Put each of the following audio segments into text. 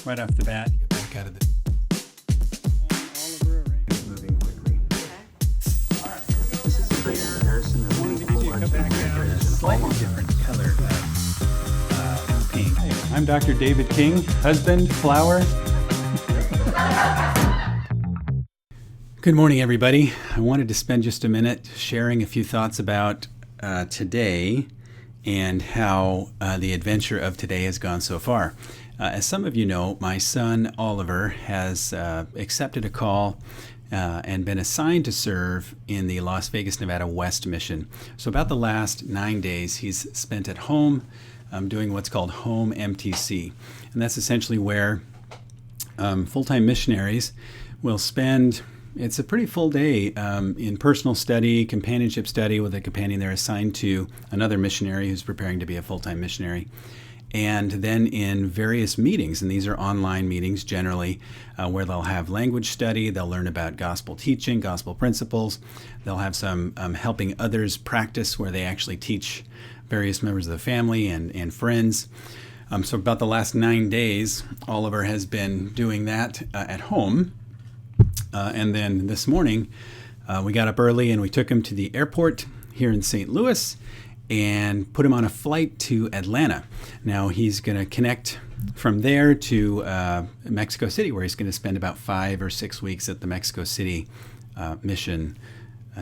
right off the bat. Get back out of the Oliver, right? moving quickly. This is a great comparison of Wanted to give you a background, a slightly different color of pink. Hey, I'm Dr. David King, husband, flower. Good morning, everybody. I wanted to spend just a minute sharing a few thoughts about today and how the adventure of today has gone so far. As some of you know, my son Oliver has accepted a call and been assigned to serve in the Las Vegas, Nevada West mission. So about the last 9 days, he's spent at home doing what's called home MTC. And that's essentially where full-time missionaries will spend. It's a pretty full day in personal study, companionship study with a companion they're assigned to another missionary who's preparing to be a full-time missionary. And then in various meetings, and these are online meetings generally, where they'll have language study, they'll learn about gospel teaching, gospel principles. They'll have some helping others practice where they actually teach various members of the family and friends. So about the last 9 days, Oliver has been doing that at home. And then this morning, we got up early and we took him to the airport here in St. Louis and put him on a flight to Atlanta. Now he's going to connect from there to Mexico City, where he's going to spend about 5 or 6 weeks at the Mexico City mission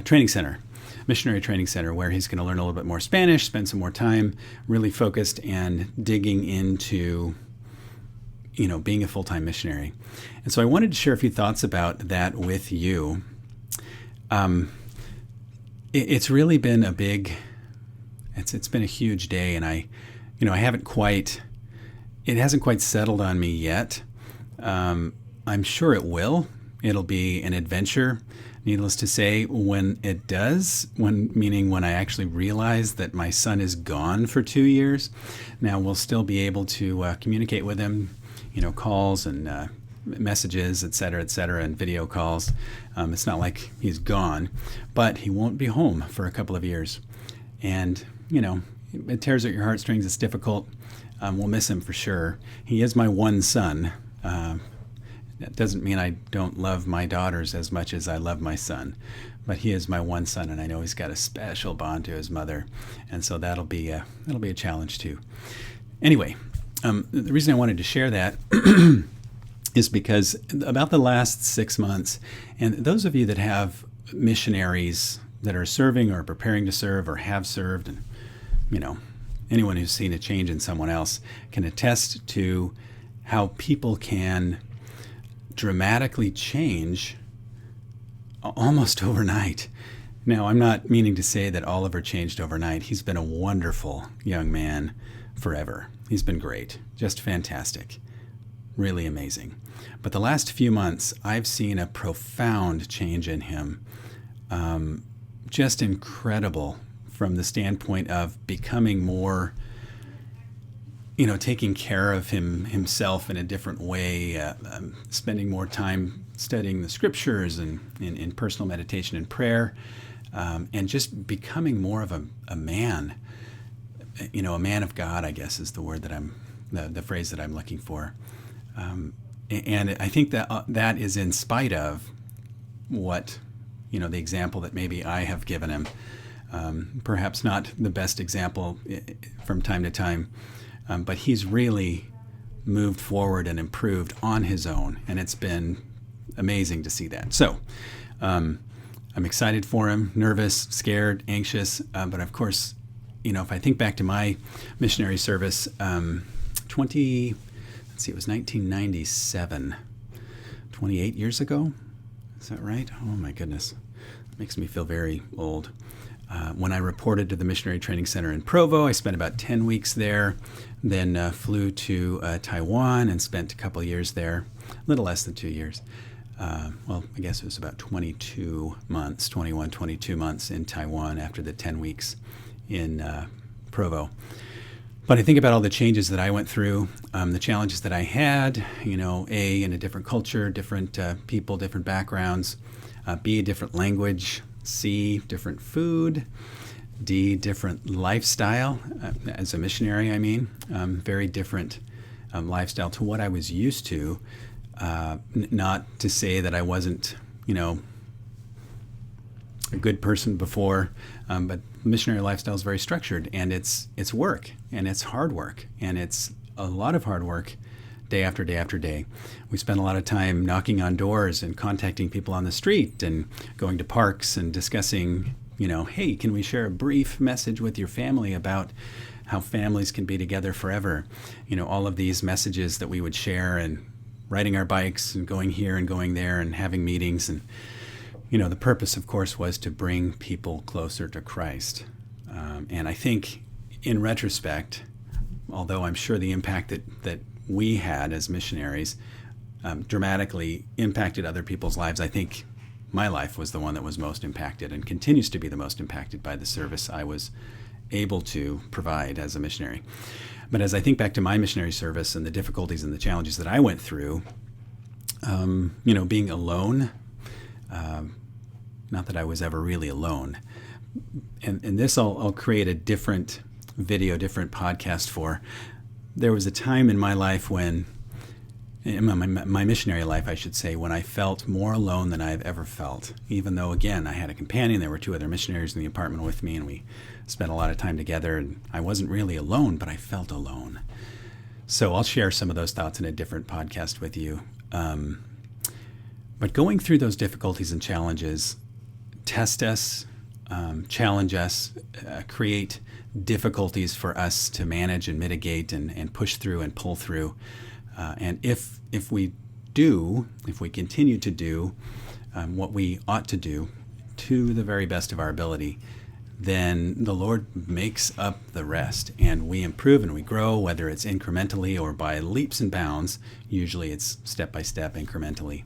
training center, missionary training center, where he's going to learn a little bit more Spanish, spend some more time really focused and digging into being a full-time missionary. And so I wanted to share a few thoughts about that with you. It's really been it's been a huge day, and I haven't quite, it hasn't quite settled on me yet. I'm sure it will. It'll be an adventure, needless to say, when it does, meaning when I actually realize that my son is gone for 2 years. Now we'll still be able to communicate with him, calls and messages, et cetera, and video calls. It's not like he's gone, but he won't be home for a couple of years. And, it tears at your heartstrings. It's difficult. We'll miss him for sure. He is my one son. That doesn't mean I don't love my daughters as much as I love my son, but he is my one son, and I know he's got a special bond to his mother, and so that'll be a challenge too. Anyway, the reason I wanted to share that is because about the last 6 months, and those of you that have missionaries that are serving or preparing to serve or have served, and anyone who's seen a change in someone else can attest to how people can dramatically change almost overnight. Now, I'm not meaning to say that Oliver changed overnight. He's been a wonderful young man forever. He's been great, just fantastic, really amazing. But the last few months, I've seen a profound change in him, just incredible from the standpoint of becoming more, taking care of himself in a different way, spending more time studying the scriptures and in personal meditation and prayer, and just becoming more of a man. A man of God, I guess, is the word that the phrase that I'm looking for. And I think that is in spite of what, the example that maybe I have given him. Perhaps not the best example from time to time, but he's really moved forward and improved on his own, and it's been amazing to see that. So I'm excited for him, nervous, scared, anxious, but of course, if I think back to my missionary service, it was 1997, 28 years ago. Is that right? Oh my goodness. It makes me feel very old. When I reported to the Missionary Training Center in Provo, I spent about 10 weeks there, then flew to Taiwan and spent a couple years there, a little less than 2 years. I guess it was about 22 months in Taiwan after the 10 weeks in Provo. But I think about all the changes that I went through, the challenges that I had, in a different culture, different people, different backgrounds, B, different language, C, different food, D, different lifestyle. As a missionary, very different lifestyle to what I was used to. Not to say that I wasn't, a good person before, but missionary lifestyle is very structured, and it's work, and it's hard work, and it's a lot of hard work day after day after day. We spend a lot of time knocking on doors and contacting people on the street and going to parks and discussing, hey, can we share a brief message with your family about how families can be together forever? All of these messages that we would share, and riding our bikes and going here and going there and having meetings. And, the purpose, of course, was to bring people closer to Christ. And I think in retrospect, although I'm sure the impact that we had as missionaries dramatically impacted other people's lives, I think my life was the one that was most impacted and continues to be the most impacted by the service I was able to provide as a missionary. But as I think back to my missionary service and the difficulties and the challenges that I went through, being alone, not that I was ever really alone. And this I'll create a different video, different podcast for. There was a time in my life when, in my missionary life, I should say, when I felt more alone than I've ever felt. Even though, again, I had a companion, there were 2 other missionaries in the apartment with me, and we spent a lot of time together, and I wasn't really alone, but I felt alone. So I'll share some of those thoughts in a different podcast with you. But going through those difficulties and challenges test us, challenge us, create difficulties for us to manage and mitigate and push through and pull through. And if we continue to do what we ought to do to the very best of our ability, then the Lord makes up the rest, and we improve and we grow, whether it's incrementally or by leaps and bounds. Usually it's step by step, incrementally.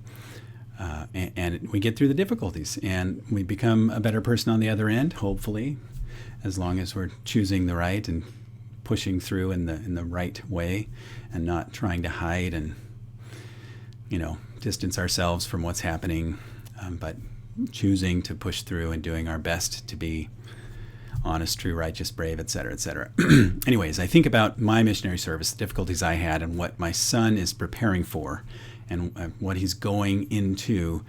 And we get through the difficulties, and we become a better person on the other end, hopefully, as long as we're choosing the right and pushing through in the right way, and not trying to hide and distance ourselves from what's happening, but choosing to push through and doing our best to be honest, true, righteous, brave, etc., etc. Anyways, I think about my missionary service, the difficulties I had, and what my son is preparing for, and what he's going into.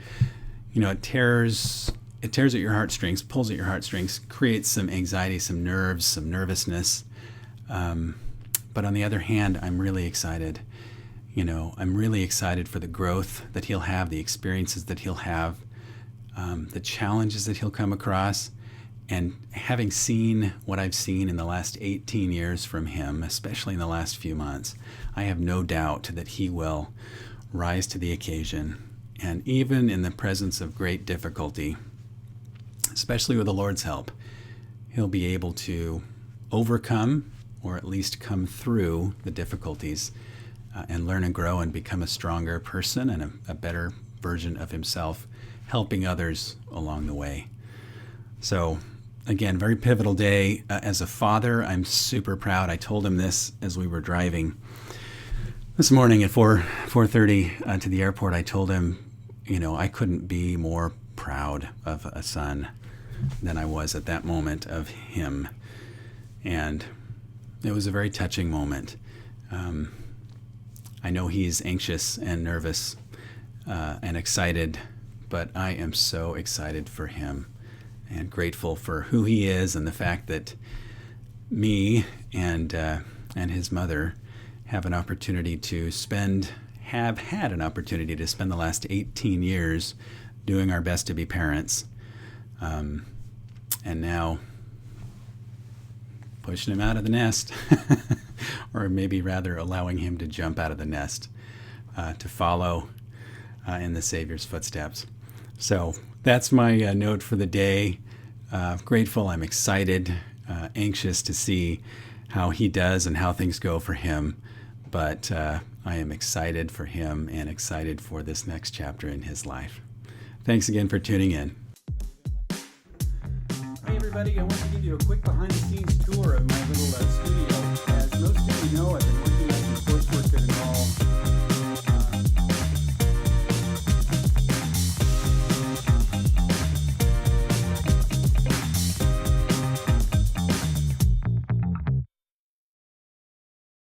It tears at your heartstrings, pulls at your heartstrings, creates some anxiety, some nerves, some nervousness. But on the other hand, I'm really excited. I'm really excited for the growth that he'll have, the experiences that he'll have, the challenges that he'll come across. And having seen what I've seen in the last 18 years from him, especially in the last few months, I have no doubt that he will rise to the occasion. And even in the presence of great difficulty, especially with the Lord's help, he'll be able to overcome, or at least come through the difficulties, and learn and grow and become a stronger person and a better version of himself, helping others along the way. So again, very pivotal day. As a father, I'm super proud. I told him this as we were driving this morning at 4:30 to the airport. I told him, I couldn't be more proud of a son than I was at that moment of him. And it was a very touching moment. I know he's anxious and nervous and excited, but I am so excited for him and grateful for who he is, and the fact that me and his mother have had an opportunity to spend the last 18 years doing our best to be parents, and now pushing him out of the nest, or maybe rather allowing him to jump out of the nest to follow in the Savior's footsteps. So that's my note for the day. Grateful, I'm excited, anxious to see how he does and how things go for him. But I am excited for him and excited for this next chapter in his life. Thanks again for tuning in. Hey everybody, I want to give you a quick behind-the-scenes tour of my little studio. As most of you know, I've been working